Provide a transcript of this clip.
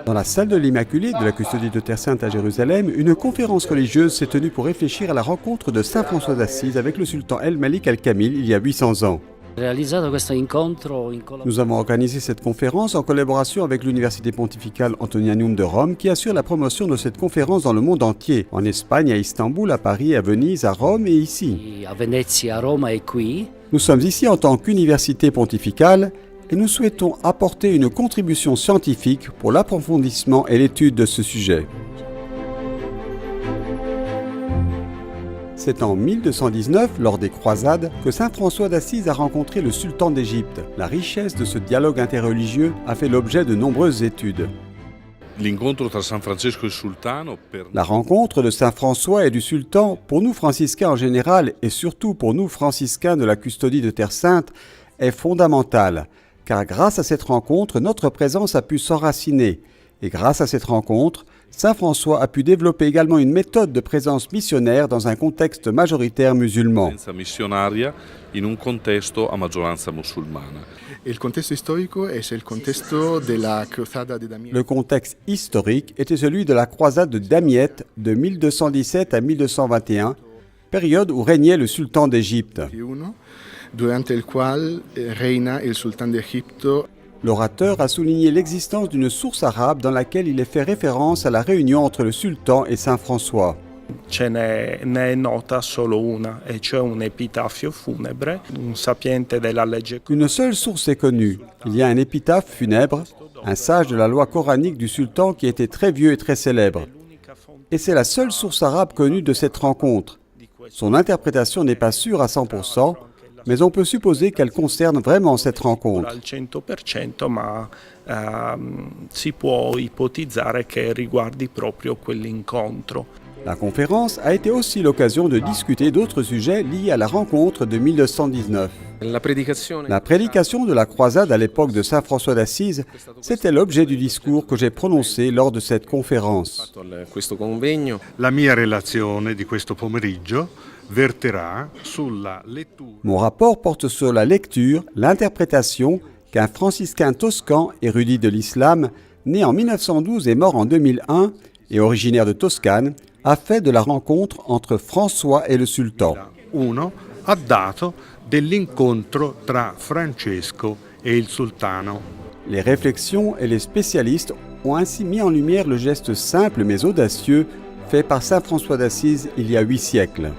Dans la salle de l'Immaculée de la custodie de Terre Sainte à Jérusalem, une conférence religieuse s'est tenue pour réfléchir à la rencontre de Saint François d'Assise avec le sultan El-Malik Al-Kamil il y a 800 ans. Nous avons organisé cette conférence en collaboration avec l'Université pontificale Antonianum de Rome qui assure la promotion de cette conférence dans le monde entier, en Espagne, à Istanbul, à Paris, à Venise, à Rome et ici. Nous sommes ici en tant qu'université pontificale et nous souhaitons apporter une contribution scientifique pour l'approfondissement et l'étude de ce sujet. C'est en 1219, lors des croisades, que saint François d'Assise a rencontré le sultan d'Égypte. La richesse de ce dialogue interreligieux a fait l'objet de nombreuses études. La rencontre de saint François et du sultan, pour nous franciscains en général et surtout pour nous franciscains de la custodie de Terre Sainte, est fondamentale, car grâce à cette rencontre, notre présence a pu s'enraciner. Et grâce à cette rencontre, saint François a pu développer également une méthode de présence missionnaire dans un contexte majoritaire musulman. Le contexte historique était celui de la croisade de Damiette de 1217 à 1221, période où régnait le sultan d'Égypte. L'orateur a souligné l'existence d'une source arabe dans laquelle il est fait référence à la réunion entre le sultan et saint François. Une seule source est connue. Il y a un épitaphe funèbre, un sage de la loi coranique du sultan qui était très vieux et très célèbre. Et c'est la seule source arabe connue de cette rencontre. Son interprétation n'est pas sûre à 100%, mais on peut supposer qu'elle concerne vraiment cette rencontre. La conférence a été aussi l'occasion de discuter d'autres sujets liés à la rencontre de 1219. La prédication de la croisade à l'époque de saint François d'Assise, c'était l'objet du discours que j'ai prononcé lors de cette conférence. La mia relazione di questo pomeriggio verterà sulla lettura. Mon rapport porte sur la lecture, l'interprétation qu'un franciscain toscan, érudit de l'islam, né en 1912 et mort en 2001 et originaire de Toscane, a fait de la rencontre entre François et le sultan. Uno ha dato dell'incontro tra Francesco e il sultano. Les réflexions et les spécialistes ont ainsi mis en lumière le geste simple mais audacieux fait par saint François d'Assise il y a 8 siècles.